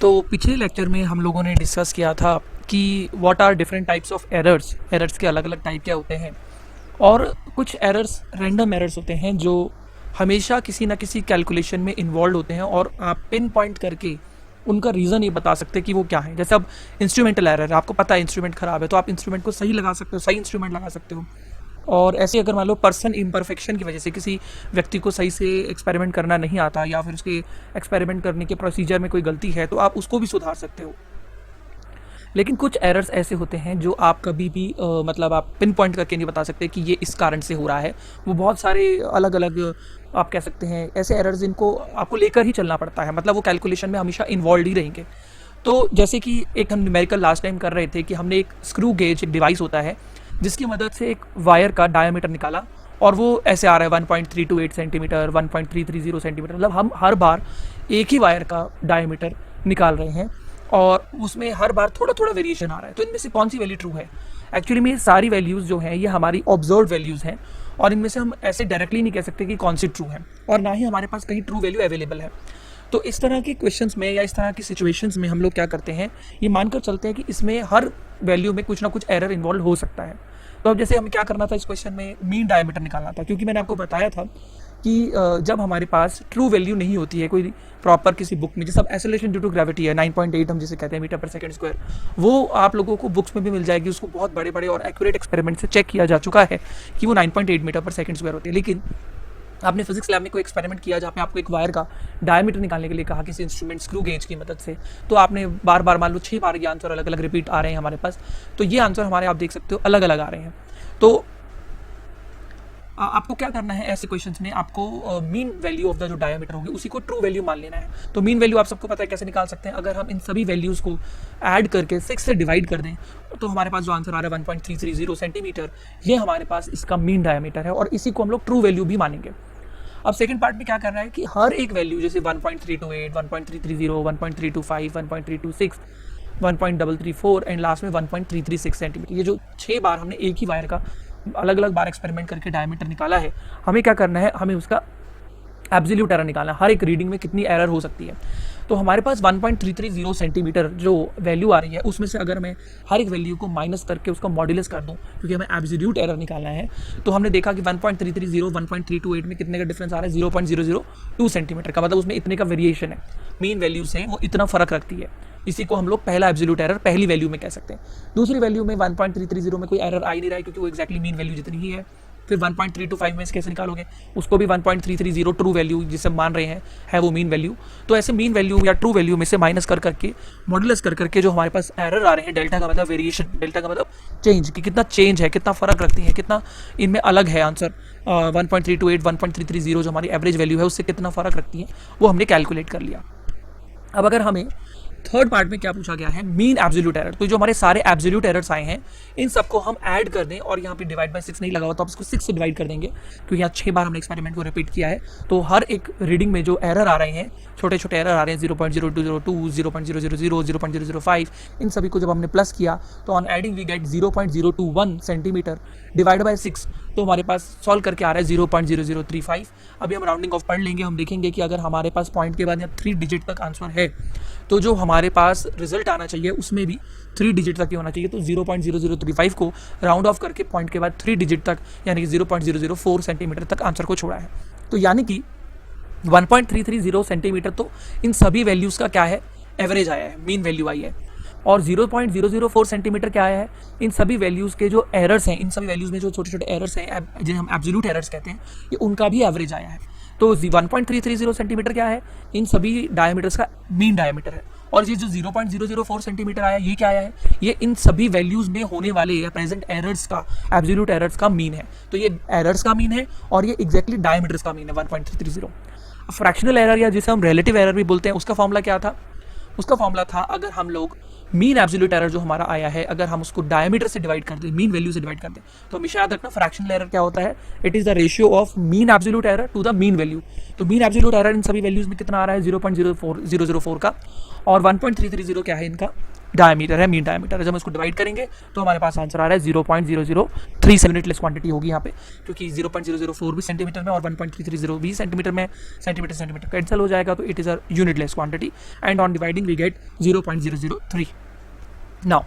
तो पिछले लेक्चर में हम लोगों ने डिस्कस किया था कि what are different types of errors के अलग अलग टाइप क्या होते हैं। और कुछ एरर्स रैंडम एरर्स होते हैं जो हमेशा किसी ना किसी कैलकुलेशन में इन्वॉल्व होते हैं और आप पिन पॉइंट करके उनका रीज़न ये बता सकते हैं कि वो क्या है। जैसे अब इंस्ट्रूमेंटल एरर है, आपको पता है इंस्ट्रूमेंट ख़राब है तो आप इंस्ट्रूमेंट को सही लगा सकते हो, सही इंस्ट्रूमेंट लगा सकते हो। और ऐसे अगर मान लो पर्सन इम्परफेक्शन की वजह से किसी व्यक्ति को सही से एक्सपेरिमेंट करना नहीं आता या फिर उसके एक्सपेरिमेंट करने के प्रोसीजर में कोई गलती है तो आप उसको भी सुधार सकते हो। लेकिन कुछ एरर्स ऐसे होते हैं जो आप कभी भी मतलब आप पिन पॉइंट करके नहीं बता सकते कि ये इस कारण से हो रहा है। वो बहुत सारे अलग अलग आप कह सकते हैं ऐसे एरर्स जिनको आपको लेकर ही चलना पड़ता है, मतलब वो कैलकुलेशन में हमेशा इन्वॉल्व ही रहेंगे। तो जैसे कि एक हम न्यूमेरिकल लास्ट टाइम कर रहे थे कि हमने एक स्क्रू गेज, एक डिवाइस होता है जिसकी मदद से एक वायर का डायमीटर निकाला और वो ऐसे आ रहा है 1.328 सेंटीमीटर, 1.330 सेंटीमीटर, मतलब हम हर बार एक ही वायर का डायमीटर निकाल रहे हैं और उसमें हर बार थोड़ा थोड़ा वेरिएशन आ रहा है। तो इनमें से कौन सी वैल्यू ट्रू है? एक्चुअली में सारी वैल्यूज़ जो हैं ये हमारी ऑब्जर्व वैल्यूज़ हैं और इनमें से हम ऐसे डायरेक्टली नहीं कह सकते कि कौन सी ट्रू है और ना ही हमारे पास कहीं ट्रू वैल्यू अवेलेबल है। तो इस तरह के क्वेश्चंस में या इस तरह की सिचुएशंस में हम लोग क्या करते हैं, ये मानकर चलते हैं कि इसमें हर वैल्यू में कुछ ना कुछ एरर इन्वॉल्व हो सकता है। तो अब जैसे हमें क्या करना था इस क्वेश्चन में, मीन डायमीटर निकालना था, क्योंकि मैंने आपको बताया था कि जब हमारे पास ट्रू वैल्यू नहीं होती है कोई प्रॉपर किसी बुक में, जैसे अब एक्सेलरेशन ड्यू टू ग्रेविटी है 9.8 हम जिसे कहते हैं मीटर पर सेकंड स्क्वायर, वो आप लोगों को बुक्स में भी मिल जाएगी। उसको बहुत बड़े बड़े और एक्यूरेट एक्सपेरिमेंट से चेक किया जा चुका है कि वो 9.8 मीटर पर सेकंड स्क्वायर होती है। लेकिन आपने फिजिक्स लैब में कोई एक्सपेरिमेंट किया जहाँ पे आपको एक वायर का डायमीटर निकालने के लिए कहा किसी इंस्ट्रूमेंट स्क्रू गेज की मदद से, तो आपने बार बार मान लो 6 बार ये आंसर अलग अलग रिपीट आ रहे हैं हमारे पास, तो ये आंसर हमारे आप देख सकते हो अलग अलग आ रहे हैं। तो आपको क्या करना है ऐसे क्वेश्चंस में, आपको मीन वैल्यू ऑफ द जो डायमीटर होगी उसी को ट्रू वैल्यू मान लेना है। तो मीन वैल्यू आप सबको पता है कैसे निकाल सकते हैं, अगर हम इन सभी वैल्यूज़ को ऐड करके 6 से डिवाइड कर दें तो हमारे पास जो आंसर आ रहा है 1.330 सेंटीमीटर, ये हमारे पास इसका मीन डायमीटर है और इसी को हम लोग ट्रू वैल्यू भी मानेंगे। अब सेकंड पार्ट में क्या करना है कि हर एक वैल्यू जैसे 1.328, 1.330, 1.325, 1.326, 1.334 एंड लास्ट में 1.336 सेंटीमीटर, ये जो 6 बार हमने एक ही वायर का अलग अलग बार एक्सपेरिमेंट करके डायमीटर निकाला है, हमें क्या करना है, हमें उसका एब्सोल्यूट एरर निकालना है, हर एक रीडिंग में कितनी एरर हो सकती है। तो हमारे पास 1.330 सेंटीमीटर जो वैल्यू आ रही है उसमें से अगर मैं हर एक वैल्यू को माइनस करके उसका मॉड्यूलस कर दूं, क्योंकि हमें एब्सोल्यूट एरर निकालना है, तो हमने देखा कि 1.330 1.328 में कितने का डिफरेंस आ रहा है, 0.002 सेंटीमीटर का, मतलब उसमें इतने का वेरिएशन है। मीन वैल्यू से वो इतना फर्क रखती है, इसी को हम लोग पहला एब्सोल्यूट एरर पहली वैल्यू में कह सकते हैं। दूसरी वैल्यू में 1.330 में कोई एरर आ ही नहीं रहा है क्योंकि वो एक्जैक्टली मीन वैल्यू जितनी ही है। फिर 1.325 में कैसे निकालोगे, उसको भी 1.330 ट्रू वैल्यू जिसे मान रहे हैं है वो मीन वैल्यू। तो ऐसे मीन वैल्यू या ट्रू वैल्यू में से माइनस कर करके मॉडुलस कर करके जो हमारे पास एरर आ रहे हैं, डेल्टा का मतलब वेरिएशन, डेल्टा का मतलब चेंज, कि कितना चेंज है, कितना फर्क रखती है, कितना इनमें अलग है आंसर, 1.328 1.330 जो हमारी एवरेज वैल्यू है उससे कितना फर्क रखती है, वो हमने कैलकुलेट कर लिया। अब अगर हमें थर्ड पार्ट में क्या पूछा गया है, मीन एब्सोल्यूट एरर, तो जो हमारे सारे एब्सोल्यूट एरर्स आए हैं इन सबको हम ऐड कर दें और यहाँ पे डिवाइड बाय 6 नहीं लगा हुआ तो आप इसको 6 से डिवाइड कर देंगे, क्योंकि यहाँ 6 बार हमने एक्सपेरिमेंट को रिपीट किया है। तो हर एक रीडिंग में जो एरर आ रहे हैं, छोटे छोटे एरर आ रहे हैं 0.0202, 0.000, 0.005, इन सभी को जब हमने प्लस किया तो on adding we get 0.021 centimetre divide by 6, तो हमारे पास सॉल्व करके आ रहा है 0.0035। अभी हम राउंडिंग ऑफ पढ़ लेंगे, हम देखेंगे कि अगर हमारे पास पॉइंट के बाद या 3 डिजिट तक आंसर है तो जो हमारे पास रिजल्ट आना चाहिए उसमें भी 3 डिजिट तक ही होना चाहिए। तो 0.0035 को राउंड ऑफ करके पॉइंट के बाद 3 डिजिट तक यानी कि 0.004 सेंटीमीटर तक आंसर को छोड़ा है। तो यानी कि 1.330 सेंटीमीटर तो इन सभी वैल्यूज़ का क्या है, एवरेज आया है, मीन वैल्यू आई है। और 0.004 सेंटीमीटर क्या आया है, इन सभी वैल्यूज़ के जो एरर्स हैं, इन सभी वैल्यूज़ में जो छोटे छोटे एरर्स हैं जिन्हें हम एब्सोल्यूट एरर्स कहते हैं, ये उनका भी एवरेज आया है। तो 1.330 सेंटीमीटर क्या है, इन सभी डायमीटर्स का मीन डायमीटर है। और ये जो 0.004 सेंटीमीटर आया, ये क्या आया है, ये इन सभी वैल्यूज़ में होने वाले या प्रेजेंट एरर्स का, एब्सोल्यूट एरर्स का मीन है। तो ये एरर्स का मीन है और ये एग्जैक्टली डायमीटर्स का मीन है 1.330। फ्रैक्शनल एरर या जिसे हम रिलेटिव एरर भी बोलते हैं, उसका फॉर्मूला क्या था, उसका फॉर्मूला था अगर हम लोग मीन एब्सोल्यूट एरर जो हमारा आया है अगर हम उसको डायमीटर से डिवाइड कर दें, मीन वैल्यू से डिवाइड कर दें, तो हमेशा याद रखना फ्रैक्शनल एरर क्या होता है, it is the ratio of mean absolute error to the mean value. तो मीन एब्सोल्यूट एरर इन सभी वैल्यूज में कितना आ रहा है, 0.004 का, और 1.330 क्या है इनका डायमीटर है, मीन डायमीटर है। जब हम इसको डिवाइड करेंगे तो हमारे पास आंसर आ रहा है 0.003 यूनिटलेस क्वांटिटी होगी यहाँ पे, क्योंकि 0.004 भी सेंटीमीटर में और 1.330 भी सेंटीमीटर में, सेंटीमीटर कैंसिल हो जाएगा, तो it is a unitless quantity and on dividing we get 0.003। Now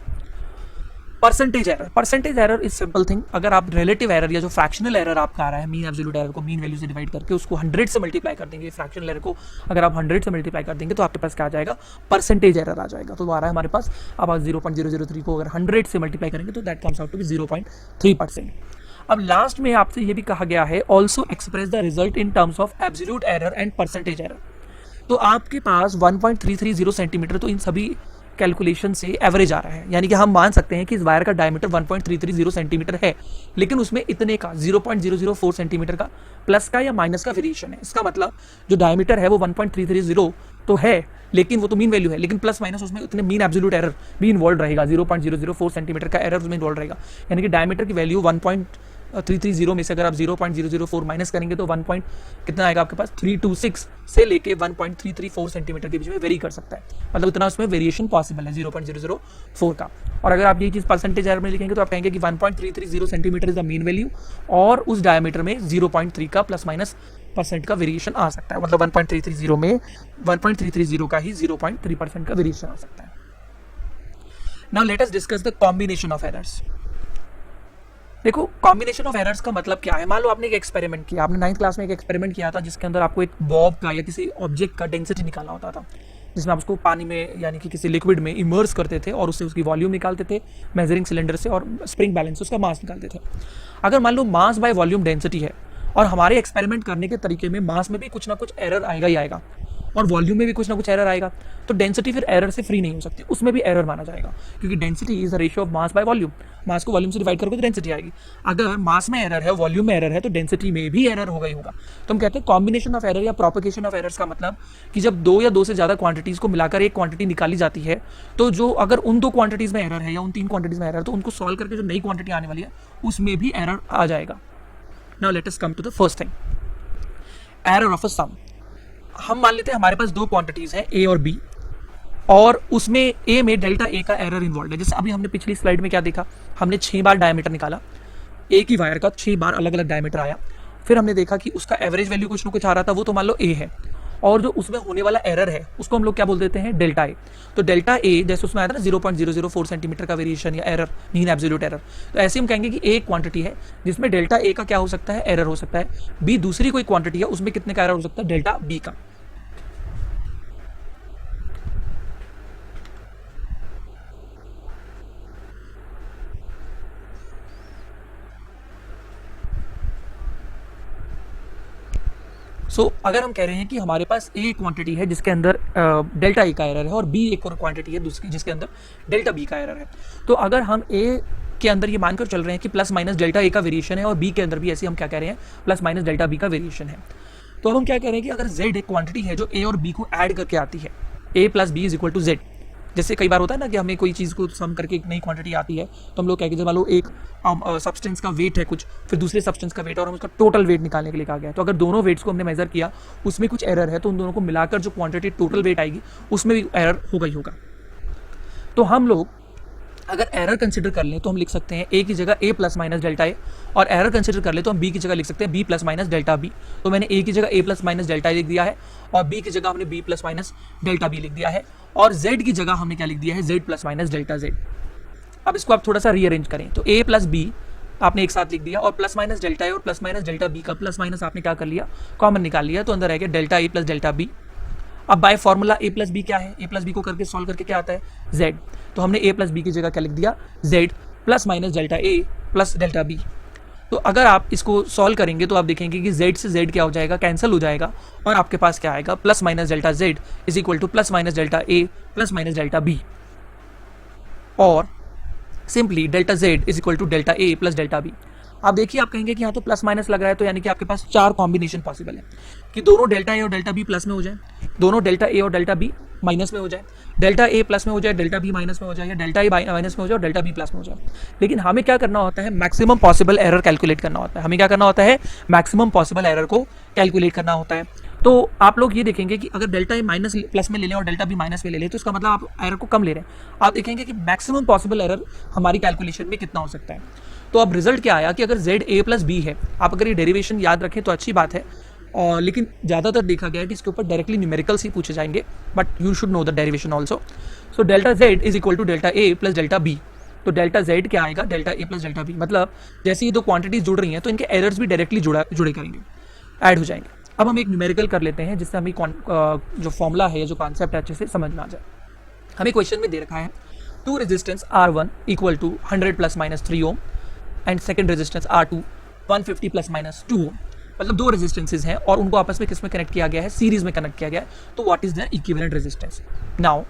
percentage error is simple thing. अगर आप रिलेटिव एरर या जो फ्रैक्शनल एरर आपका आ रहा है, मीन एब्सोल्यूट एरर को मीन वैल्यू से डिवाइड करके उसको 100 से मल्टीप्लाई कर देंगे, फ्रैक्शनल एरर को अगर आप 100 से मल्टीप्लाई कर देंगे तो आपके पास क्या आ जाएगा, परसेंटेज एरर आ जाएगा। तो वो आ रहा है हमारे पास, अब आप 0.003 को अगर 100 से मल्टीप्लाई करेंगे तो that comes out to be 0.3%। अब लास्ट में आपसे ये भी कहा गया है also express the result in terms of absolute error and percentage error. तो आपके पास 1.330 सेंटीमीटर तो इन सभी कैलकुलेशन से एवरेज आ रहा है, यानी कि हम मान सकते हैं कि इस वायर का डायमीटर 1.330 सेंटीमीटर है, लेकिन उसमें इतने का 0.004 सेंटीमीटर का प्लस का या माइनस का वेरिएशन है। इसका मतलब जो डायमीटर है वो 1.330 तो है, लेकिन वो तो मीन वैल्यू है, लेकिन प्लस माइनस उसमें उतने मीन एब्सोल्यूट एरर भी इन्वॉल्व रहेगा, 0.004 सेंटीमीटर का एरर उसमें इन्वॉल्व रहेगा। यानी कि डायमीटर की वैल्यू 1.330 में से अगर आप 0.004 माइनस करेंगे तो 1 कितना आएगा आपके पास, 326 से लेके 1.334 सेंटीमीटर के बीच में वेरी कर सकता है, मतलब इतना उसमें वेरिएशन पॉसिबल है 0.004 का। और अगर आप ये चीज़ परसेंटेज एरर में लिखेंगे तो आप कहेंगे कि 1.330 centimetre is the mean value और उस डायमीटर में 0.3 का प्लस माइनस % का वेरिएशन आ सकता है, मतलब 1.330 में 1.330 का ही 0.3% का वेरिएशन आ सकता है। Now let us discuss the combination of errors. देखो कॉम्बिनेशन ऑफ एरर्स का मतलब क्या है। मान लो आपने एक एक्सपेरिमेंट किया, आपने 9th क्लास में एक एक्सपेरिमेंट किया था जिसके अंदर आपको एक बॉब का या किसी ऑब्जेक्ट का डेंसिटी निकालना होता था, जिसमें आप उसको पानी में यानी कि किसी लिक्विड में इमर्स करते थे और उससे उसकी वॉल्यूम निकालते थे मेजरिंग सिलेंडर से और स्प्रिंग बैलेंस से उसका मास निकालते थे। अगर मान लो मास बाय वॉल्यूम डेंसिटी है और हमारे एक्सपेरिमेंट करने के तरीके में मास में भी कुछ ना कुछ एरर आएगा ही आएगा और वॉल्यूम में भी कुछ ना कुछ एरर आएगा, तो डेंसिटी फिर एरर से फ्री नहीं हो सकती, उसमें भी एरर माना जाएगा, क्योंकि density is the ratio of mass by volume. Mass को वॉल्यूम से डिवाइड करोगे तो डेंसिटी आएगी। अगर मास में एरर है, वॉल्यूम में एरर है, तो डेंसिटी में भी एरर होगा ही होगा। तो हम कहते हैं कॉम्बिनेशन ऑफ एरर या प्रोपगेशन ऑफ एरर्स का मतलब कि जब 2 या 2 से ज़्यादा क्वांटिटीज़ को मिलाकर एक क्वांटिटी निकाली जाती है, तो जो अगर उन 2 क्वांटिटीज़ में एरर है या उन 3 क्वांटिटीज़ में एरर, तो उनको सॉल्व करके जो नई क्वांटिटी आने वाली है उसमें भी एरर आ जाएगा। Now let us come to the first thing, error of a sum. हम मान लेते हैं हमारे पास 2 क्वांटिटीज़ हैं A और B, और उसमें A में डेल्टा A का एरर इन्वॉल्व है। जैसे अभी हमने पिछली स्लाइड में क्या देखा, हमने 6 बार डायमीटर निकाला, A की वायर का 6 बार अलग अलग डायमीटर आया, फिर हमने देखा कि उसका एवरेज वैल्यू कुछ ना कुछ आ रहा था, वो तो मान लो A है, और जो उसमें होने वाला एरर है उसको हम लोग क्या बोल देते हैं, डेल्टा ए। तो डेल्टा ए जैसे उसमें आया था ना 0.004 सेंटीमीटर का वेरिएशन या एरर, मीन एब्सोल्यूट एरर, तो ऐसे हम कहेंगे कि ए एक क्वांटिटी है जिसमें डेल्टा ए का क्या हो सकता है, एरर हो सकता है। बी दूसरी कोई क्वांटिटी है, उसमें कितने का एरर हो सकता है, डेल्टा बी का। अगर हम कह रहे हैं कि हमारे पास ए क्वांटिटी है जिसके अंदर डेल्टा ए का एरर है और बी एक और क्वांटिटी है दूसरी जिसके अंदर डेल्टा बी का एरर है, तो अगर हम ए के अंदर ये मानकर चल रहे हैं कि प्लस माइनस डेल्टा ए का वेरिएशन है और बी के अंदर भी ऐसे हम क्या कह रहे हैं, प्लस माइनस डेल्टा बी का वेरिएशन है, तो अब हम क्या कह रहे हैं कि अगर जेड एक क्वांटिटी है जो ए और बी को ऐड करके आती है, a plus b is equal to z. जैसे कई बार होता है ना कि हमें कोई चीज़ को सम करके एक नई क्वांटिटी आती है, तो हम लोग कहेंगे जब मान लो एक सब्सटेंस का वेट है कुछ, फिर दूसरे सब्सटेंस का वेट और हम उसका टोटल वेट निकालने के लिए कहा गया है, तो अगर दोनों वेट्स को हमने मेजर किया उसमें कुछ एरर है, तो उन दोनों को मिलाकर जो क्वांटिटी टोटल वेट आएगी उसमें भी एरर होगा ही होगा। तो हम लोग अगर एरर कंसिडर कर लें तो हम लिख सकते हैं ए की जगह ए प्लस माइनस डेल्टा ए, और एरर कंसिडर कर ले तो हम बी की जगह लिख सकते हैं b plus minus delta B. तो मैंने ए की जगह a plus minus delta a लिख दिया है और बी की जगह हमने b plus minus delta b लिख दिया है, और जेड की जगह हमने क्या लिख दिया है, Z plus minus delta Z. अब इसको आप थोड़ा सा रीअरेंज करें तो ए प्लस बी आपने एक साथ लिख दिया और प्लस माइनस डेल्टा ए और प्लस माइनस डेल्टा बी का प्लस माइनस आपने क्या कर लिया, कॉमन निकाल लिया, तो अंदर रह गया डेल्टा ए प्लस डेल्टा बी। अब by formula A plus B क्या है, ए प्लस बी को करके सॉल्व करके क्या आता है, जेड। तो हमने ए प्लस बी की जगह क्या लिख दिया, जेड प्लस माइनस डेल्टा ए प्लस डेल्टा बी। तो अगर आप इसको सॉल्व करेंगे तो आप देखेंगे कि जेड से जेड क्या हो जाएगा, कैंसिल हो जाएगा, और आपके पास क्या आएगा, plus minus delta Z is equal to plus minus delta A plus minus delta b, और simply delta Z is equal to delta A plus delta b. आप देखिए, आप कहेंगे कि यहाँ तो प्लस माइनस लग रहा है, तो यानी कि आपके पास 4 कॉम्बिनेशन पॉसिबल है कि दोनों डेल्टा ए और डेल्टा बी प्लस में हो जाए, दोनों डेल्टा ए और डेल्टा बी माइनस में हो जाए, डेल्टा ए प्लस में हो जाए, डेल्टा बी माइनस में हो जाए, या डेल्टा ए माइनस में हो जाए और डेल्टा बी प्लस में हो जाए। लेकिन हमें क्या करना होता है, मैक्सिमम पॉसिबल एरर कैलकुलेट करना होता है। हमें क्या करना होता है, मैक्सिमम पॉसिबल एरर को कैलकुलेट करना होता है। तो आप लोग ये देखेंगे कि अगर डेल्टा ए माइनस प्लस में ले लें और डेल्टा बी माइनस में ले लें तो इसका मतलब आप एरर को कम ले रहे हैं। आप देखेंगे कि मैक्सिमम पॉसिबल एरर हमारी कैलकुलेशन में कितना हो सकता है। तो अब रिजल्ट क्या आया कि अगर जेड ए प्लस बी है, आप अगर ये डेरिवेशन याद रखें तो अच्छी बात है, और लेकिन ज़्यादातर देखा गया है कि इसके ऊपर डायरेक्टली न्यूमेरिकल्स ही पूछे जाएंगे, but you should know the derivation also. So delta Z is equal to delta A plus delta B. तो डेल्टा जेड क्या आएगा, डेल्टा ए प्लस डेल्टा बी, मतलब जैसे ये दो क्वांटिटीज जुड़ रही हैं तो इनके एरर्स भी डायरेक्टली जुड़े करेंगे, ऐड हो जाएंगे। अब हम एक न्यूमेरिकल कर लेते हैं जिससे हमें जो फॉर्मूला है, जो कॉन्सेप्ट है, अच्छे से समझ में आ जाए। हमें क्वेश्चन में दे रखा है two resistance R1 equal to 100 plus minus 3 ohm and second resistance R2 150 plus minus 2 ohm. मतलब दो रेजिस्टेंसेज हैं और उनको आपस में किस में कनेक्ट किया गया है, सीरीज में कनेक्ट किया गया है। तो what is the equivalent resistance. Now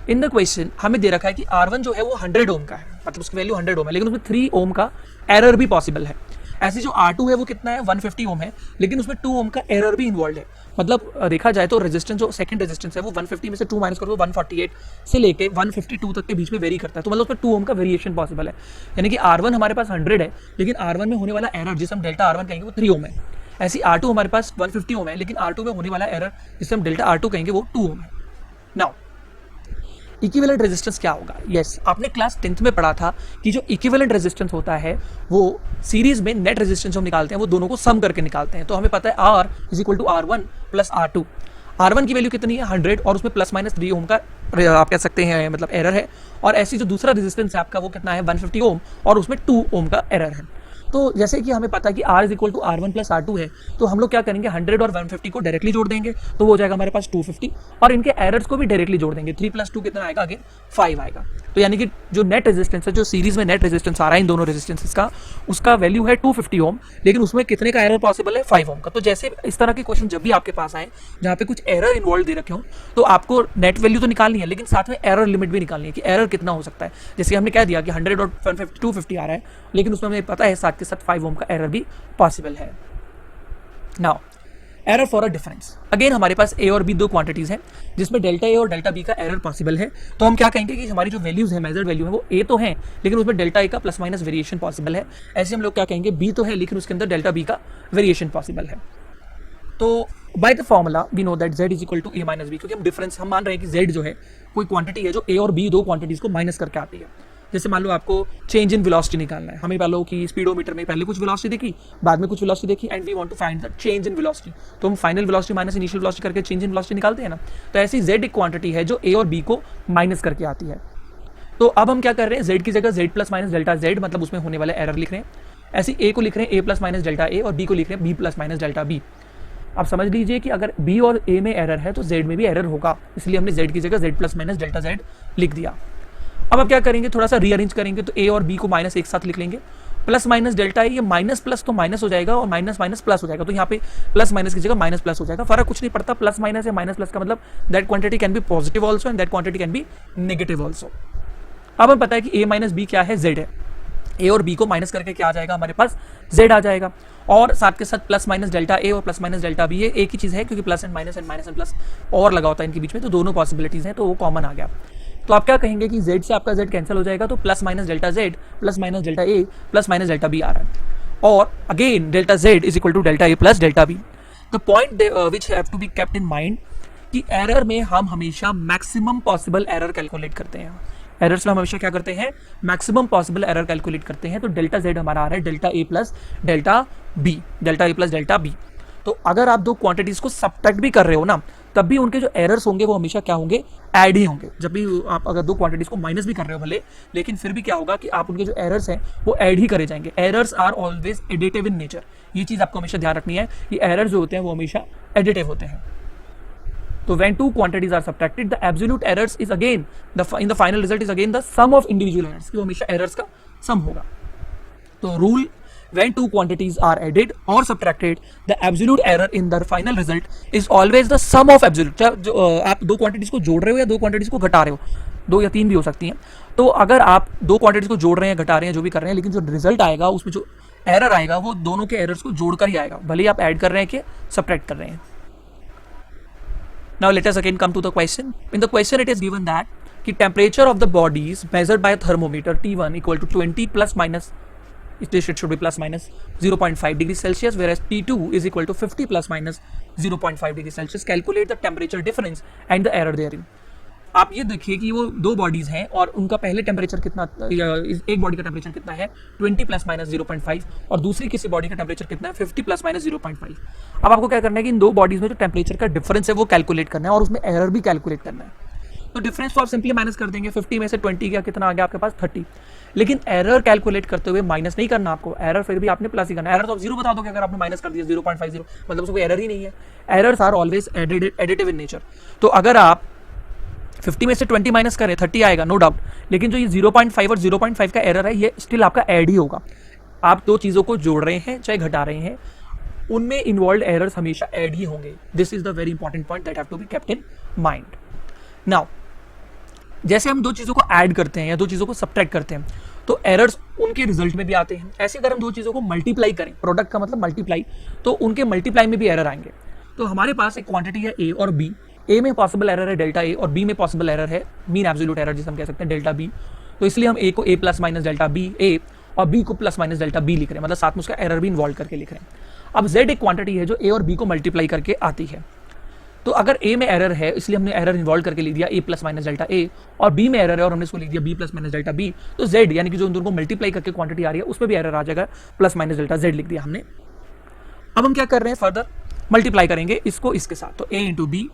in the question हमें दे रखा है कि R1 जो है वो 100 ओम का है, मतलब उसकी वैल्यू 100 ओम है, लेकिन उसमें 3 ओम का एरर भी पॉसिबल है। ऐसे जो R2 है वो कितना है, 150 ओम है, लेकिन उसमें 2 ओम का एरर भी इन्वॉल्व है। मतलब देखा जाए तो रेजिस्टेंस जो सेकंड रेजिस्टेंस है वो 150 में से 2 माइनस करो तो 148 से लेके 152 तक के बीच में वेरी करता है। तो मतलब उसमें 2 ओम का वेरिएशन पॉसिबल है। यानी कि R1 हमारे पास 100 है, लेकिन R1 में होने वाला एरर जिसे हम डेल्टा R1 कहेंगे वो 3 ओम है। ऐसी R2 हमारे पास 150 ओम है, लेकिन R2 में होने वाला एरर जिसे हम डेल्टा R2 कहेंगे वो 2 ओम है। नाउ इक्विवेलेंट रेजिस्टेंस क्या होगा। यस, आपने क्लास 10th में पढ़ा था कि जो इक्विवेलेंट रेजिस्टेंस होता है वो सीरीज में नेट रेजिस्टेंस हम निकालते हैं वो दोनों को सम करके निकालते हैं। तो हमें पता है R is equal to R1 plus R2। R1 की वैल्यू कितनी है, 100, और उसमें प्लस माइनस 3 ओम का आप कह सकते हैं मतलब एरर है। और ऐसी जो दूसरा रेजिस्टेंस है आपका वो कितना है, 150 ओम, और उसमें 2 ओम का एरर है। तो जैसे कि हमें पता है कि R is equal to R1 plus R2 है, तो हम लोग क्या करेंगे, 100 और 150 को डायरेक्टली जोड़ देंगे, तो वो हो जाएगा हमारे पास 250, और इनके एरर्स को भी डायरेक्टली जोड़ देंगे। 3 प्लस 2 कितना आएगा, अगेन 5 आएगा। तो यानी कि जो नेट रेजिस्टेंस है, जो सीरीज में नेट रेजिस्टेंस आ रहा है इन दोनों रेजिस्टेंसेस का, उसका वैल्यू है 250 ओम, लेकिन उसमें कितने का एरर पॉसिबल है, 5 ओम का। तो जैसे इस तरह के क्वेश्चन जब भी आपके पास आए जहाँ पे कुछ एरर इन्वॉल्व दे रखे हो, तो आपको नेट वैल्यू तो निकालनी है, लेकिन साथ में एरर लिमिट भी निकालनी है कि एरर कितना हो सकता है। जैसे हमने कह दिया कि 100 और 250 आ रहा है, लेकिन उसमें हमें पता है साथ के साथ 5 ओम का एरर भी पॉसिबल है। Now error for a difference, again हमारे पास ए और बी दो क्वांटिटीज हैं जिसमें डेल्टा ए और डेल्टा बी का एरर पॉसिबल है। तो हम क्या कहेंगे कि हमारी जो वैल्यूज है, मेजर्ड वैल्यू है, वो ए तो है, लेकिन उसमें डेल्टा ए का प्लस माइनस वेरिएशन पॉसिबल है। ऐसे हम लोग क्या कहेंगे, बी तो है लेकिन उसके अंदर डेल्टा बी का वेरिएशन पॉसिबल है। तो by the formula we know that z is equal to a minus B, क्योंकि हम डिफरेंस हम मान रहे हैं कि z जो है कोई क्वांटिटी है जो a और b दो क्वांटिटीज को माइनस करके आती है। जैसे मान लो आपको चेंज इन वेलोसिटी निकालना है, हमें मान लो कि स्पीडोमीटर में पहले कुछ वेलोसिटी देखी, बाद में कुछ वेलोसिटी देखी, and we want to find the change in velocity. तो हम final velocity minus initial velocity करके चेंज इन वेलोसिटी निकालते हैं ना। तो ऐसी z एक क्वांटिटी है जो a और b को माइनस करके आती है। तो अब हम क्या कर रहे हैं, z की जगह z plus minus delta z, मतलब उसमें होने वाला एरर लिख रहे हैं। ऐसे a को लिख रहे हैं a plus minus delta a, और b को लिख रहे हैं b plus minus delta b। आप समझ लीजिए कि अगर b और a में एरर है तो z में भी एरर होगा, इसलिए हमने z की जगह z plus minus delta z लिख दिया। अब आप क्या करेंगे, थोड़ा सा रीअरेंज करेंगे, तो a और b को माइनस एक साथ लिख लेंगे। प्लस माइनस डेल्टा है, ये माइनस प्लस तो माइनस हो जाएगा और माइनस माइनस प्लस हो जाएगा, तो यहाँ पे प्लस माइनस की जगह माइनस प्लस हो जाएगा। फर्क कुछ नहीं पड़ता, प्लस माइनस या माइनस प्लस का मतलब that quantity can be positive also and that quantity can be negative also. अब हमें पता है कि a माइनस बी क्या है, z है। a और b को माइनस करके क्या आ जाएगा, हमारे पास z आ जाएगा, और साथ के साथ प्लस माइनस डेल्टा a और प्लस माइनस डेल्टा b, ये एक ही चीज़ है क्योंकि plus and minus and plus और लगा होता है इनके बीच में, तो दोनों पॉसिबिलिटीज़ हैं, तो वो कॉमन आ गया। तो आप क्या कहेंगे कि z से आपका z कैंसिल हो जाएगा, तो plus minus delta z plus minus delta a plus minus delta b आ रहा है, और again delta z is equal to delta a plus delta b। The point which have to be kept in mind कि error में हम हमेशा maximum possible error calculate करते हैं। एरर्स में हम हमेशा क्या करते हैं, मैक्सिमम पॉसिबल एरर कैलकुलेट करते हैं। तो डेल्टा z हमारा आ रहा है delta a plus delta b, delta a plus delta b। तो अगर आप दो क्वांटिटीज को सब्ट्रैक्ट भी कर रहे हो ना, तब भी उनके जो एरर्स होंगे वो हमेशा क्या होंगे, ऐड ही होंगे। जब भी आप अगर दो क्वांटिटीज को माइनस भी कर रहे हो भले, लेकिन फिर भी क्या होगा कि आप उनके जो एरर्स हैं वो ऐड ही करे जाएंगे। Errors are always additive in nature, ये चीज आपको हमेशा ध्यान रखनी है कि एरर्स जो होते हैं वो हमेशा एडिटिव होते हैं। तो when two quantities are subtracted, the absolute errors is again in the final result is again the sum of individual errors, कि वो हमेशा errors का sum होगा। तो rule, when two quantities are added or subtracted, the absolute error in the final result is always the sum of absolute। आप दो quantities को जोड़ रहे हो या दो quantities को घटा रहे हो, दो या तीन भी हो सकती हैं, तो अगर आप दो quantities को जोड़ रहे हैं, घटा रहे हैं, जो भी कर रहे हैं, लेकिन जो रिजल्ट आएगा उसमें जो एरर आएगा वो दोनों के एरर्स को जोड़कर ही आएगा, भले ही आप ऐड कर रहे हैं कि सब्ट्रैक्ट कर रहे हैं। Now let us again come to the question. In the question it is given that कि temperature of the body is measured by a thermometer T1 equal to 20 plus minus This it should be plus minus 0.5 degrees Celsius, whereas T2 is equal to 50 plus minus 0.5 degrees Celsius. Calculate the temperature difference and the error therein. आप ये देखिए कि वो दो bodies हैं और उनका पहले टेम्परेचर कितना, एक बॉडी का टेम्परेचर कितना है 20 प्लस माइनस 0.5 और दूसरी किसी बॉडी का टेम्परेचर कितना है 50 प्लस माइनस 0.5. अब आपको क्या करना है कि इन दो बॉडीज में जो टेम्परेचर का डिफरेंस है वो कैलकुलेट करना है और उसमें एरर भी कैलकुलेट करना है. तो डिफरेंस तो आप सिंपली माइनस कर देंगे, 50 में से 20 गया कितना आ गया आपके पास 30. लेकिन एरर कैलकुलेट करते हुए माइनस नहीं करना आपको, एरर फिर भी आपने प्लस ही करना है. एरर तो आप जीरो बता दोगे अगर आपने माइनस कर दिया 0.50, मतलब उसको एरर ही नहीं है. Errors are always additive in nature. तो अगर आप 50 में से 20 माइनस करें 30 आएगा नो डाउट, लेकिन जो ये 0.5 और 0.5 का एरर है ये स्टिल आपका ऐड ही होगा. आप दो चीज़ों को जोड़ रहे हैं चाहे घटा रहे हैं, उनमें इन्वॉल्व एरर्स हमेशा ऐड ही होंगे. This is the very important point that have to be kept in mind. Now जैसे हम दो चीज़ों को ऐड करते हैं या दो चीज़ों को सब्ट्रैक्ट करते हैं तो एरर्स उनके रिजल्ट में भी आते हैं. ऐसे अगर हम दो चीज़ों को मल्टीप्लाई करें, प्रोडक्ट का मतलब मल्टीप्लाई, तो उनके मल्टीप्लाई में भी एरर आएंगे. तो हमारे पास एक क्वांटिटी है ए और बी. ए में पॉसिबल एरर है डेल्टा ए और बी में पॉसिबल एरर है मीन एब्सोल्यूट एरर जिसे हम कह सकते हैं डेल्टा बी. तो इसलिए हम ए को ए प्लस माइनस डेल्टा बी ए और बी को प्लस माइनस डेल्टा बी लिख रहे हैं, मतलब साथ में उसका एरर भी इन्वॉल्व करके लिख रहे हैं. अब जेड एक क्वांटिटी है जो ए और बी को मल्टीप्लाई करके आती है. तो अगर ए में एरर है इसलिए हमने एरर इन्वॉल्व करके लिख दिया ए प्लस माइनस डेल्टा ए, और बी में एरर है और हमने इसको लिख दिया B plus minus delta B, तो जेड यानी कि जो उन दोनों को मल्टीप्लाई करके क्वांटिटी आ रही है उसमें भी एरर आ जाएगा, प्लस माइनस डेल्टा जेड लिख दिया हमने. अब हम क्या कर रहे हैं, फर्दर मल्टीप्लाई करेंगे इसको इसके साथ. तो a into b,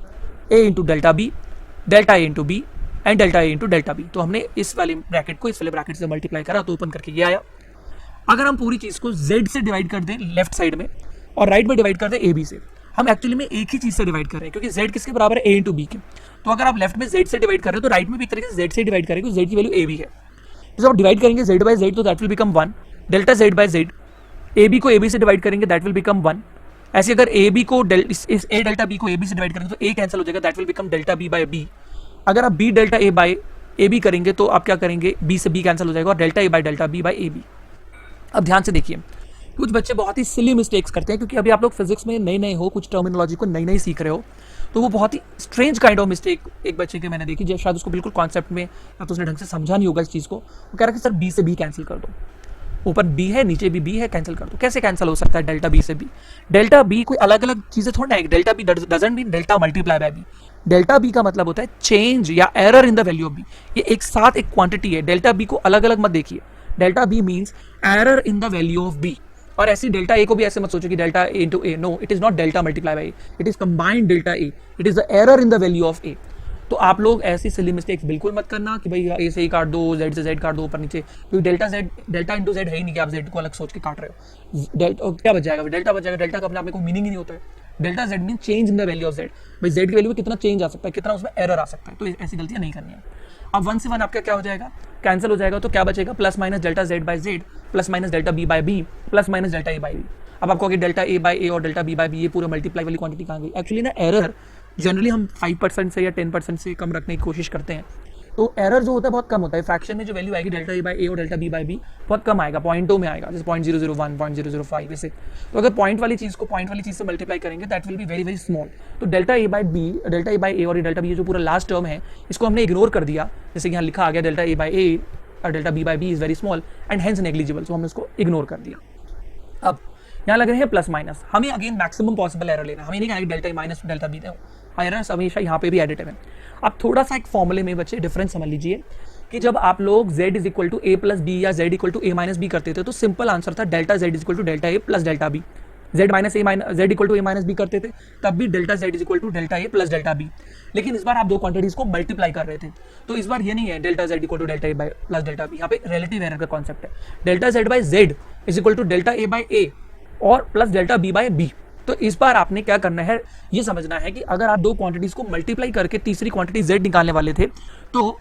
a into delta b, delta a into b and delta a into delta B. तो हमने इस वाले ब्रैकेट को इस वाले ब्रैकेट से मल्टीप्लाई करा तो ओपन करके ये आया. अगर हम पूरी चीज़ को जेड से डिवाइड कर दें लेफ्ट साइड में और राइट में डिवाइड कर दें ए बी से, हम एक्चुअली में एक ही चीज़ से डिवाइड कर रहे हैं क्योंकि जेड किसके बराबर है ए इंटू बी के. तो अगर आप लेफ्ट में जेड से डिवाइड कर रहे हो तो राइट में भी एक तरीके से जेड से डिवाइड करेंगे, जेड की वैल्यू ए बी है. जब आप डिवाइड करेंगे जेड बाय जेड तो that will become 1, delta Z by Z. A B को ए बी से डिवाइड करेंगे दैट विल बिकम 1. ऐसे अगर ए बी को इस ए डेल्टा बी को ए बी से डिवाइड करेंगे तो ए कैंसिल हो जाएगा, that will become delta B by B. अगर आप B delta A by A B करेंगे तो आप क्या करेंगे, बी से बी कैंसिल हो जाएगा और delta A by delta B by A B. अब ध्यान से देखिए, कुछ बच्चे बहुत ही सिली मिस्टेक्स करते हैं क्योंकि अभी आप लोग फिजिक्स में नए नए हो, कुछ टर्मिनोलॉजी को नई नई सीख रहे हो, तो वो बहुत ही स्ट्रेंज काइंड ऑफ मिस्टेक एक बच्चे के मैंने देखी, जो शायद उसको बिल्कुल कॉन्सेप्ट में या तो उसने ढंग से समझा नहीं होगा इस चीज़ को. वो कह रहा है कि सर बी से बी कैंसिल कर दो, ऊपर बी है नीचे भी बी है, कैंसिल कर दो. कैसे कैंसिल हो सकता है डेल्टा बी से बी? डेल्टा बी कोई अलग अलग चीज़ें थोड़ा है. Delta B doesn't mean delta multiply by B. Delta B का मतलब होता है चेंज या error in the value of B. ये एक साथ एक क्वांटिटी है. डेल्टा बी को अलग अलग मत देखिए. Delta B means error in the value of B. और ऐसी डेल्टा ए को भी ऐसे मत सोचो कि delta a into a. No, it is not delta multiply by a, it is combined delta a. It is the error in the value of a. तो आप लोग ऐसी सिली मिस्टेक्स बिल्कुल मत करना कि भाई ए से ही काट दो, जेड से जेड काट दो ऊपर नीचे, क्योंकि डेल्टा इंटू जेड है ही नहीं कि आप जेड को अलग सोच के काट रहे हो. क्या बच जाएगा? डेल्टा बच जाएगा. डेल्टा का अपने आप में कोई मीनिंग ही नहीं होता है. Delta Z mean change in the value of Z. भाई जेड की वैल्यू में कितना चेंज आ सकता है, कितना उसमें एरर आ सकता है. तो ऐसी गलतियां नहीं करनी है. अब 1 से 1 आपका क्या हो जाएगा, कैंसिल हो जाएगा. तो क्या बचेगा, plus minus delta Z by z plus minus delta B by b plus minus delta A by b. अब आपको कि डेल्टा ए बाय ए और डेल्टा बी बाय बी ये पूरा मल्टीप्लाई वाली क्वांटिटी कहाँ गई? एक्चुअली ना एरर जनरली हम 5% से या 10% से कम रखने की कोशिश करते हैं. तो एरर जो होता है बहुत कम होता है. फ्रैक्शन में जो वैल्यू आएगी डेल्टा ए बाय ए और डेल्टा बी बाय बी बहुत कम आएगा, पॉइंटों में आएगा, जैसे 0.001 0.005 ऐसे. तो अगर पॉइंट वाली चीज़ को पॉइंट वाली चीज़ से मल्टीप्लाई करेंगे that will be very very small. तो delta A by B, delta A by a और डेल्टा बी ये जो पूरा लास्ट टर्म है इसको हमने इग्नोर कर दिया. जैसे कि यहाँ लिखा आ गया डेल्टा ए बाय ए और delta B by b is very small and hence negligible. So हमने उसको इग्नोर कर दिया. अब यहाँ लग रहे हैं प्लस माइनस. हमें अगेन मैक्सिमम पॉसिबल एरर लेना. हमें नहीं कहना कि डेल्टा ए माइनस डेल्टा बी दो. एरर्स हमेशा यहाँ पे भी एडिटिव है. अब थोड़ा सा एक फॉर्मूले में बच्चे डिफरेंस समझ लीजिए कि जब आप लोग z is equal to A plus B या z equal to A minus B करते थे तो सिंपल आंसर था delta z is equal to delta A plus delta B. z minus A minus z equal to A minus B करते थे तब भी delta z is equal to delta A plus delta B. लेकिन इस बार आप दो quantities को multiply कर रहे थे तो इस बार ये नहीं है delta z equal to delta A by plus delta b. यहाँ पे रिलेटिव एरर का कॉन्सेप्ट है. Delta z by z is equal to delta A by a और plus delta B by b. तो इस बार आपने क्या करना है, ये समझना है कि अगर आप दो क्वांटिटीज को मल्टीप्लाई करके तीसरी क्वांटिटी z निकालने वाले थे तो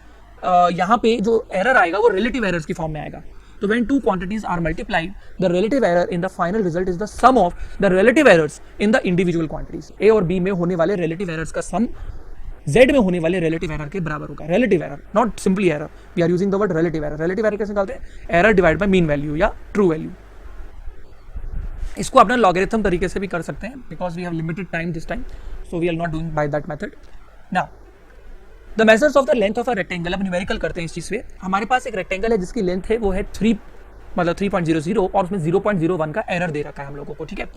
यहाँ पे जो एरर आएगा वो रिलेटिव एरर्स की फॉर्म में आएगा. तो when two quantities are multiplied, the relative error in the final result is the sum of the relative errors in the individual quantities. A और B में होने वाले relative errors का sum Z में होने वाले relative error के बराबर होगा. Relative error, not simply error. We are using the word relative error. Relative error कैसे निकालते हैं? Error divided by mean value या true value. इसको अपना logarithm तरीके से भी कर सकते हैं because we have limited time this time, so we are not doing by that method. Now, the measures of the length of a rectangle. अब न्यूमेरिकल करते हैं इस चीज़ पे. हमारे पास एक रेक्टेंगल है जिसकी लेंथ है वो है 3 मतलब 3.00 और उसमें 0.01 का एरर दे रखा है हम लोगों को, ठीक है।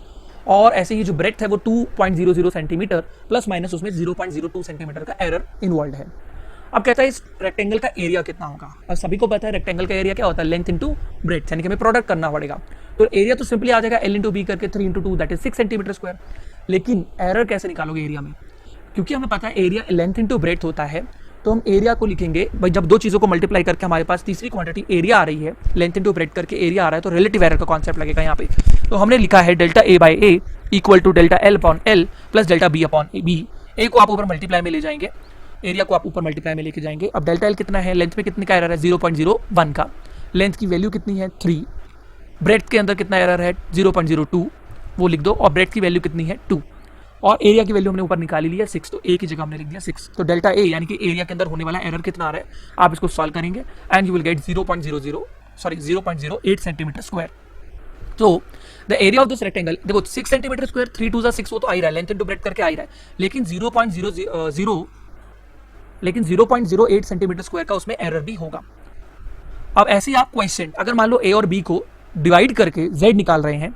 और ऐसे ही जो ब्रेथ है वो 2.00 सेंटीमीटर प्लस माइनस उसमें 0.02 सेंटीमीटर का एरर इन्वॉल्व है। अब कहता है इस रेक्टेंगल का एरिया कितना होगा। अब सभी को पता है रेक्टेंगल का एरिया क्या होता है, लेंथ इंटू ब्रेथ, यानी कि हमें प्रोडक्ट करना पड़ेगा। तो एरिया तो सिंपली आ जाएगा L इंटू बी करके 3 into 2 that is 6 centimetre square. लेकिन एरर कैसे निकालोगे एरिया में, क्योंकि हमें पता है एरिया लेंथ इंटू ब्रेथ होता है, तो हम एरिया को लिखेंगे भाई जब दो चीज़ों को मल्टीप्लाई करके हमारे पास तीसरी क्वांटिटी एरिया आ रही है, लेंथ इंटू ब्रेथ करके एरिया आ रहा है, तो रिलेटिव एरर का कॉन्सेप्ट लगेगा यहाँ पे। तो हमने लिखा है delta a by a equal to delta L upon L plus delta b upon b. A को आप ऊपर मल्टीप्लाई में ले जाएंगे, एरिया को आप ऊपर मल्टीप्लाई में लेके जाएंगे। अब डेल्टा एल कितना है, लेंथ में कितने का एरर है 0.01 का, लेंथ की वैल्यू कितनी है 3, ब्रेथ के अंदर कितना एरर है 0.02 वो लिख दो, और ब्रेथ की वैल्यू कितनी है 2, और एरिया की वैल्यू हमने ऊपर निकाली लिया 6, तो ए की जगह हमने लिख दिया 6। तो डेल्टा ए यानी कि एरिया के अंदर होने वाला एरर कितना आ रहा है, आप इसको सॉल्व करेंगे and you will get 0.08 centimetre square. तो the area of this rectangle, देखो 6 सेंटीमीटर स्क्वायर, 3 2 6 वो तो आ ही रहा है, लेंथ इंटू ब्रेथ करके आ ही रहा है, लेकिन 0.08 सेंटीमीटर स्क्वायर का उसमें एरर भी होगा। अब ऐसे ही आप क्वेश्चन, अगर मान लो ए और बी को डिवाइड करके z निकाल रहे हैं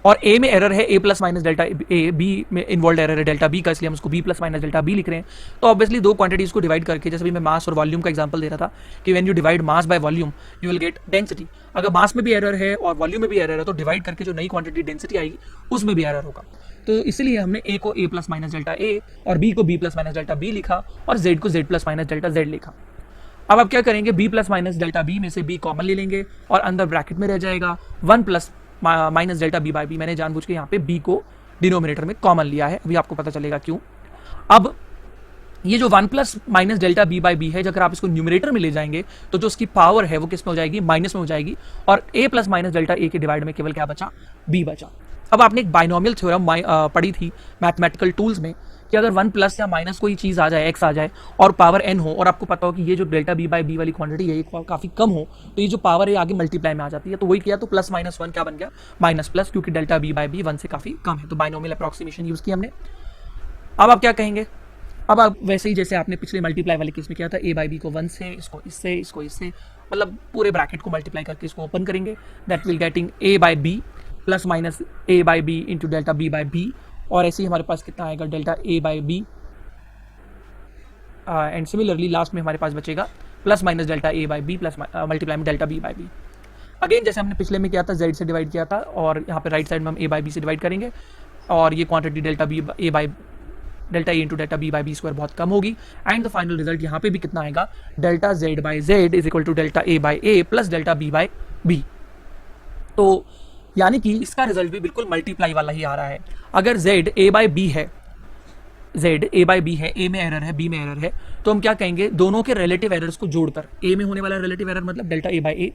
और a में एरर है a plus minus delta a, b में इन्वॉल्व एरर है डेल्टा b का, इसलिए हम उसको b plus minus delta b लिख रहे हैं। तो ऑब्वियसली दो क्वांटिटीज को डिवाइड करके, जैसे भी मैं मास और वॉल्यूम का एग्जांपल दे रहा था कि when you divide mass by volume you will gate density. अगर मास में भी एरर है और वॉल्यूम में भी एरर है तो डिवाइड करके जो नई क्वांटिटी डेंसिटी आएगी उसमें भी एरर होगा। तो इसलिए हमने a को a plus minus delta a और b को b plus minus delta b लिखा और z को z plus minus delta z लिखा। अब आप क्या करेंगे, b plus minus delta b में से b कॉमन ले लेंगे और अंदर ब्रैकेट में रह जाएगा 1 plus minus delta b by B. मैंने जानबूझ के यहाँ पे b को डिनोमिनेटर में कॉमन लिया है, अभी आपको पता चलेगा क्यों। अब ये जो 1 plus minus delta b by B है, अगर आप इसको न्यूमिनेटर में ले जाएंगे तो जो उसकी पावर है वो किस में हो जाएगी, माइनस में हो जाएगी, और a plus minus delta a के डिवाइड में केवल क्या बचा, b बचा। अब आपने एक बाइनोमियल थ्योरम पढ़ी थी मैथमेटिकल टूल्स में कि अगर 1 प्लस या माइनस कोई चीज़ आ जाए, x आ जाए और पावर n हो, और आपको पता हो कि ये जो डेल्टा b बाई बी वाली क्वांटिटी है ये काफ़ी कम हो, तो ये जो पावर है आगे मल्टीप्लाई में आ जाती है। तो वही किया, तो प्लस माइनस 1 क्या बन गया, माइनस प्लस, क्योंकि डेल्टा b बाई बी 1 से काफ़ी कम है। तो बाइनोमियल अप्रॉक्सीमेशन यूज़ की हमने। अब आप क्या कहेंगे, अब आप वैसे ही जैसे आपने पिछले मल्टीप्लाई वाले केस में किया था, a बाई बी को 1 से, इसको इससे, इसको इससे, मतलब पूरे ब्रैकेट को मल्टीप्लाई करके इसको ओपन करेंगे, that will getting a by b plus minus a by b into delta b by b, और ऐसे ही हमारे पास कितना आएगा delta a by b, and similarly last में हमारे पास बचेगा plus minus delta a by b plus multiply में delta b by b. Again जैसे हमने पिछले में किया था, z से डिवाइड किया था, और यहाँ पे राइट साइड में हम a बाई बी से डिवाइड करेंगे, और ये quantity delta a into delta b by B square बहुत कम होगी, एंड द फाइनल रिजल्ट यहाँ पे भी कितना आएगा, delta z by z is equal to delta a by a plus delta b by b। तो यानी कि इसका रिजल्ट भी बिल्कुल मल्टीप्लाई वाला ही आ रहा है। अगर z a बाई b है, z a बाई बी है, a में एरर है b में एरर है, तो हम क्या कहेंगे, दोनों के रिलेटिव एरर्स को जोड़कर, a में होने वाला रिलेटिव एरर मतलब delta a by a,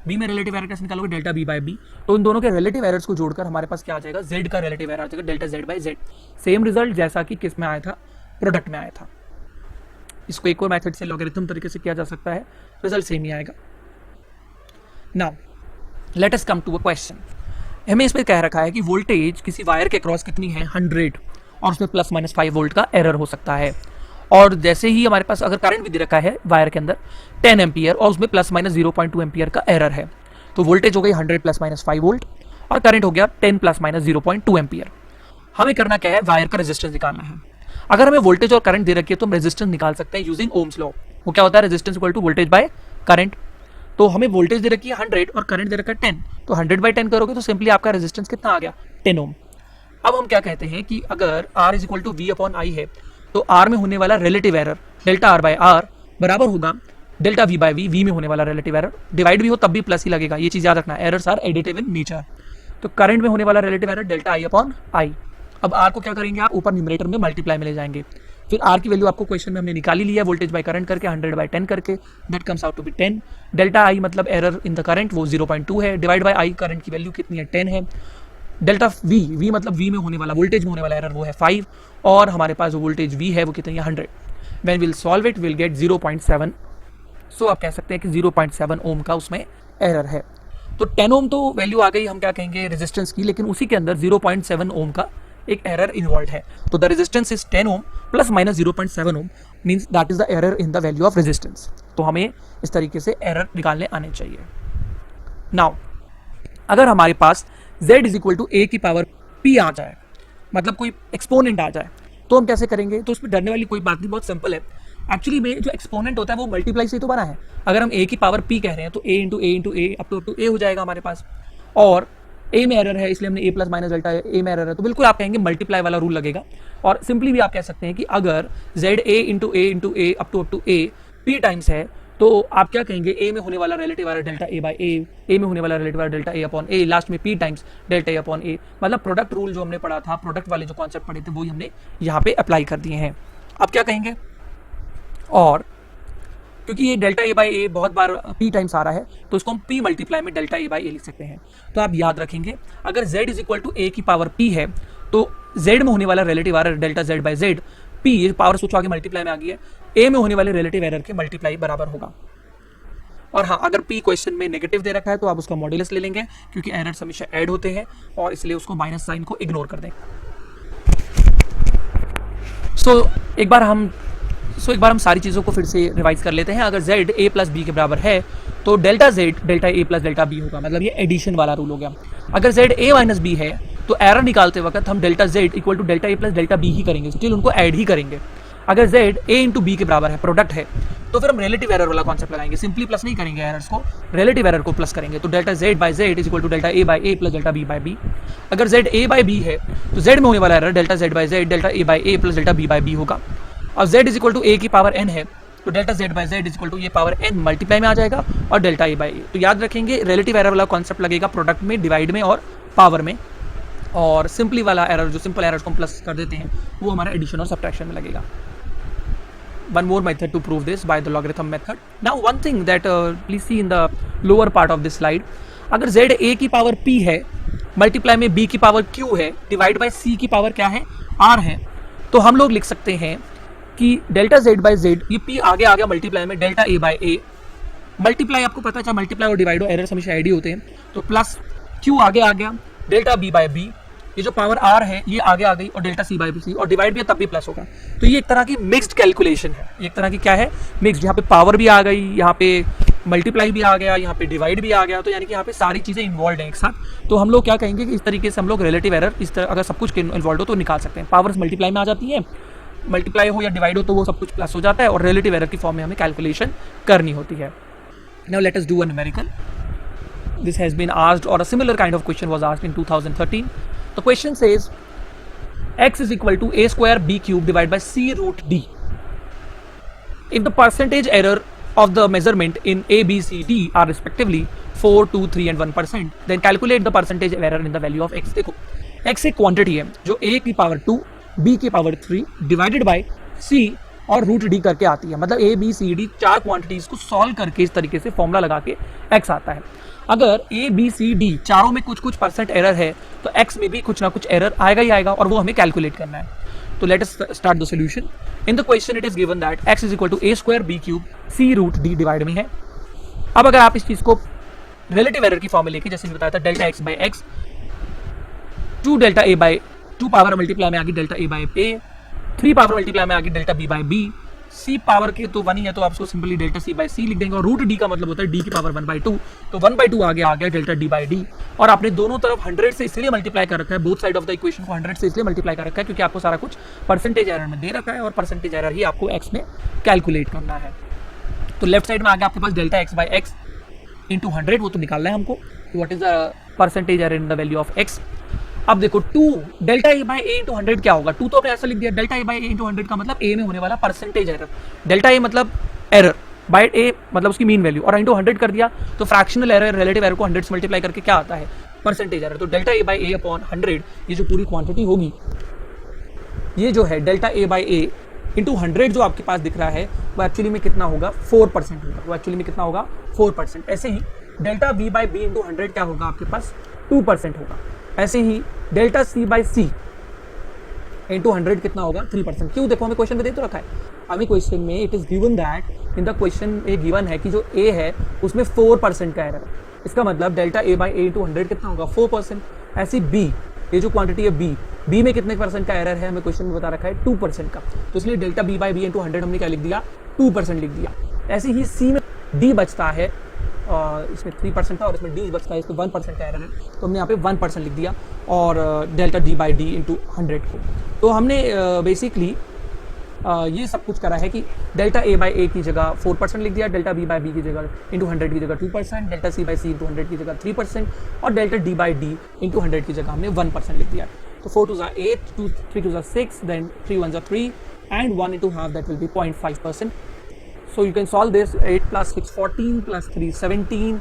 b में रिलेटिव एरर कैसे निकालोगे, डेल्टा b बाई b, तो उन दोनों के रिलेटिव एरर्स को जोड़कर हमारे पास क्या आ जाएगा, z का रिलेटिव एरर आ जाएगा delta z by z। Same result जैसा कि किस में आया था, प्रोडक्ट में आया था। इसको एक और मेथड से लॉगरिथम तरीके से किया जा सकता है, रिजल्ट सेम ही आएगा। Now let us come to a question. हमें इसमें कह रखा है कि वोल्टेज किसी वायर के क्रॉस कितनी है 100, और उसमें प्लस माइनस 5 वोल्ट का एरर हो सकता है। और जैसे ही हमारे पास अगर करंट भी दे रखा है वायर के अंदर 10 एम्पियर और उसमें प्लस माइनस 0.2 एम्पियर का एरर है, तो वोल्टेज हो गई 100 प्लस माइनस 5 वोल्ट और करंट हो गया 10 प्लस माइनस 0.2 एम्पियर। हमें करना क्या है, वायर का रेजिस्टेंस निकालना है। अगर हमें वोल्टेज और करंट दे रखी है तो हम रेजिस्टेंस निकाल सकते हैं यूजिंग ओम्स लॉ। वो क्या होता है, resistance equal to voltage by current. तो हमें वोल्टेज दे रखी है 100 और करंट दे रखा है 10, तो 100 बाई 10 करोगे तो सिंपली आपका रेजिस्टेंस कितना आ गया, 10 ओम। अब हम क्या कहते हैं कि अगर R is equal to V upon I है, तो R में होने वाला relative error delta R by R बराबर होगा डेल्टा V बाई V में होने वाला रिलेटिव एरर, डिवाइड भी हो तब भी प्लस ही लगेगा, ये चीज़ याद रखना, errors are additive in nature. तो करंट में होने वाला relative error delta I upon I. अब R को क्या करेंगे, आप ऊपर न्यूमरेटर में मल्टीप्लाई में ले जाएंगे, फिर R की वैल्यू आपको क्वेश्चन में हमने निकाली लिया वोल्टेज बाय करंट करके 100 बाई 10 करके, that comes out to be 10। Delta I मतलब एरर इन द करंट वो 0.2 है, डिवाइड बाय I करंट की वैल्यू कितनी है 10 है, डेल्टा V मतलब V में होने वाला वोल्टेज में होने वाला एरर वो है 5, और हमारे पास जो वोल्टेज V है वो कितनी है 100। When will solve it will get 0.7। सो आप कह सकते हैं कि 0.7 ओम का उसमें एरर है। तो 10 ओम तो वैल्यू आ गई, हम क्या कहेंगे रेजिस्टेंस की, लेकिन उसी के अंदर 0.7 ओम का एक एरर इन्वॉल्व है। तो the resistance is 10 ohm plus minus 0.7 ohm means that is the error in the value of resistance. तो हमें इस तरीके से एरर निकालने आने चाहिए। नाउ अगर हमारे पास z इज इक्वल टू ए की पावर p आ जाए, मतलब कोई एक्सपोनेंट आ जाए, तो हम कैसे करेंगे? तो उसमें डरने वाली कोई बात नहीं, बहुत सिंपल है। एक्चुअली में जो एक्सपोनेंट होता है वो मल्टीप्लाई से तो बना है। अगर हम a की पावर p कह रहे हैं तो a into A up to a हो जाएगा हमारे पास, और a में एरर है इसलिए हमने a plus minus delta a में एरर है, तो बिल्कुल आप कहेंगे मल्टीप्लाई वाला रूल लगेगा। और सिंपली भी आप कह सकते हैं कि अगर z a into A up to a p times है, तो आप क्या कहेंगे? a में होने वाला relative error delta a by a में होने वाला relative error delta a upon a, last में p times delta a upon a। मतलब प्रोडक्ट रूल जो हमने पढ़ा था, प्रोडक्ट वाले जो कॉन्सेप्ट पढ़े थे, वही हमने यहाँ पे अप्लाई कर दिए हैं। अब क्या कहेंगे? और क्योंकि ये डेल्टा a बाई a बहुत बार p टाइम्स आ रहा है, तो इसको हम p मल्टीप्लाई में डेल्टा a बाई a लिख सकते हैं। तो आप याद रखेंगे, अगर z is equal to a की पावर p है, तो z में होने वाला relative error delta z by z, p ये पावर सोचो आगे मल्टीप्लाई में आ गई है, a में होने वाले रिलेटिव एरर के मल्टीप्लाई बराबर होगा। और हाँ, अगर p क्वेश्चन में नेगेटिव दे रखा है तो आप उसका मॉड्यूलस ले लेंगे, क्योंकि एरर्स हमेशा ऐड होते हैं और इसलिए उसको माइनस साइन को इग्नोर कर दें। एक बार हम सारी चीज़ों को फिर से रिवाइज कर लेते हैं। अगर z a प्लस बी के बराबर है, तो delta z delta a plus delta b होगा, मतलब ये एडिशन वाला रूल हो गया। अगर z a माइनस b है, तो एरर निकालते वक्त हम delta z equal to delta a plus delta b ही करेंगे, स्टिल उनको ऐड ही करेंगे। अगर z a इंटू b के बराबर है, प्रोडक्ट है, तो फिर हम रिलेटिव एरर वाला कॉन्सेप्ट लगाएंगे, सिंपली प्लस नहीं करेंगे एरर्स को, रिलेटिव एरर को प्लस करेंगे। तो delta z by z is equal to delta a by a plus delta b by b। अगर z a बाई b है, तो z में होने वाला error delta z by z delta a by a plus delta b by b होगा। और z is equal to a की power n है, तो delta z by z is equal to ये पावर n मल्टीप्लाई में आ जाएगा और delta a by a। तो याद रखेंगे, रिलेटिव एरर वाला कॉन्सेप्ट लगेगा प्रोडक्ट में, डिवाइड में और पावर में, और सिंपली वाला एरर जो सिंपल एरर्स को हम प्लस कर देते हैं वो हमारा एडिशन और सब्ट्रैक्शन में लगेगा। One more method to prove this by the logarithm method. Now one thing that please see in the lower part of this slide, अगर z a की पावर p है, मल्टीप्लाई में b की power q है, divide bye c की power क्या है? r है, तो हम लोग लिख सकते हैं कि डेल्टा z बाई z, ये p आगे आ गया मल्टीप्लाई में delta a by a, multiply आपको पता है चाहे मल्टीप्लाई और डिवाइड हो, एरर्स हमेशा ऐड ही होते हैं, तो प्लस q आगे आ गया डेल्टा b बाई b, ये जो पावर r है ये आगे आ गई, और डेल्टा c बाई c, और डिवाइड भी है तब भी प्लस होगा। तो ये एक तरह की मिक्स्ड कैलकुलेशन है, एक तरह की क्या है? मिक्स्ड। यहाँ पे पावर भी आ गई, यहाँ पे मल्टीप्लाई भी आ गया, यहाँ पे डिवाइड भी आ गया, तो यानी कि यहाँ पे सारी चीज़ें इन्वॉल्व हैं एक साथ। तो हम लोग क्या कहेंगे कि इस तरीके से हम लोग रिलेटिव एरर इस तरह अगर सब कुछ इन्वॉल्व हो तो निकाल सकते हैं। पावर्स मल्टीप्लाई में आ जाती है, मल्टीप्लाई हो या डिवाइड हो तो वो सब कुछ प्लस हो जाता है, और रिलेटिव एरर की फॉर्म में हमें कैलकुलेशन करनी होती है। Now let us do a numerical. This has been asked, or a similar kind of question was asked in 2013. The question says x is equal to a square b cube divided by c root d. If the percentage error of the measurement in a, b, c, d are respectively 4, 2, 3 and 1%, then calculate the percentage error in the value of x. देखो x एक quantity है जो a की power 2, b की power 3 divided by c और root D करके आती है, मतलब a, b, c, d चार क्वांटिटीज को सॉल्व करके इस तरीके से फॉर्मूला लगा के x आता है। अगर a, b, c, d चारों में कुछ कुछ परसेंट एरर है, तो x में भी कुछ ना कुछ एरर आएगा ही आएगा, और वो हमें कैलकुलेट करना है। तो let us start the solution. In the question it is given that x is equal to a square b cube c root d divide में है। अब अगर आप इस चीज को रिलेटिव एरर की फॉर्म में लेके, जैसे मैंने बताया था delta x by x, 2 delta a by 2 power multiply में आ गई delta a by a, 3 power multiply में आ गई delta b by b, c power के तो 1 ही है तो आप उसको simply delta c by c लिख देंगे, और रूट d का मतलब होता है d की पावर 1/2, तो 1/2 आगे आ गया डेल्टा d बाई d। और आपने दोनों तरफ 100 से इसलिए मल्टीप्लाई कर रखा है, both side of the equation को 100 से इसलिए मल्टीप्लाई कर रखा है क्योंकि आपको सारा कुछ परसेंटेज एरर में दे रखा है, और परसेंटेज एरर ही आपको x में कैलकुलेट करना है। तो लेफ्ट साइड में आ गया आपके पास delta x by x into 100, वो तो निकालना है हमको, what is the percentage error in the value of x। अब देखो 2 delta a by a into 100 क्या होगा? 2 तो आपने ऐसा लिख दिया, delta a by a into 100 का मतलब a में होने वाला परसेंटेज एरर, डेल्टा a मतलब एरर, बाई a मतलब उसकी मीन वैल्यू, और इंटू 100 कर दिया तो फ्रैक्शनल एरर, रिलेटिव एरर को 100 से मल्टीप्लाई करके क्या आता है? Percentage error. तो delta a by a upon 100, ये जो पूरी क्वांटिटी होगी, ये जो है delta a by a into 100 जो आपके पास दिख रहा है, वो एक्चुअली में कितना होगा? 4% होगा। वो एक्चुअली में कितना होगा? 4%। ऐसे ही delta b by b into 100 क्या होगा आपके पास? 2% होगा। ऐसे ही delta c by c into 100 कितना होगा? 3%। क्यों? देखो हमें क्वेश्चन में दे तो रखा है, हमें क्वेश्चन में it is given that in the question ये गिवन है कि जो a है उसमें 4% का एरर है, इसका मतलब delta a by a into 100 कितना होगा? 4%। ऐसी b, ये जो क्वांटिटी है b में कितने परसेंट का एरर है हमें क्वेश्चन में बता रखा है? 2% का, तो इसलिए delta b by b into 100 हमने क्या लिख दिया? 2% लिख दिया। ऐसे ही c में d बचता है इसमें 3% था और इसमें डी बचता है, इसमें 1% का एरर है, तो हमने यहाँ पे 1% लिख दिया और delta D by D into 100 को। तो हमने बेसिकली ये सब कुछ करा है कि डेल्टा ए बाई ए की जगह 4% लिख दिया, डेल्टा बी बाई बी की जगह इंटू 100 की जगह 2%, delta C by C into 100 की जगह 3% और delta D by D into 100 की जगह हमने 1% लिख दिया। तो 4 2 8, 3 2 6, then 3 1 3 and 1 into half, that will be 0.5%. So you can solve this, 8 plus 6 14 plus 3 17,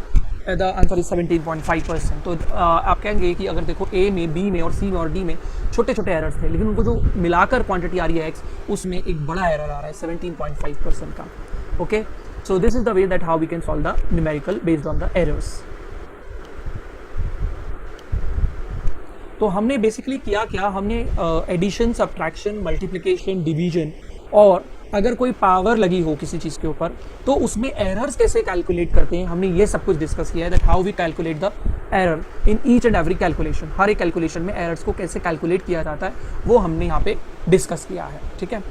the answer is 17.5%. तो आप कहेंगे कि अगर देखो A में, B में और C में और D में छोटे छोटे एरर्स थे, लेकिन उनको जो मिलाकर क्वांटिटी आ रही है X, उसमें एक बड़ा एरर आ रहा है 17.5% का। Okay, so this is the way that how we can solve the numerical based on the errors. तो हमने बेसिकली किया क्या, हमने एडिशन, सब्ट्रैक्शन, मल्टीप्लिकेशन, डिवीजन और अगर कोई पावर लगी हो किसी चीज़ के ऊपर तो उसमें एरर्स कैसे कैलकुलेट करते हैं, हमने ये सब कुछ डिस्कस किया है, that how we calculate the error in each and every calculation. हर एक कैलकुलेशन में एरर्स को कैसे कैलकुलेट किया जाता है वो हमने यहाँ पे डिस्कस किया है। ठीक है।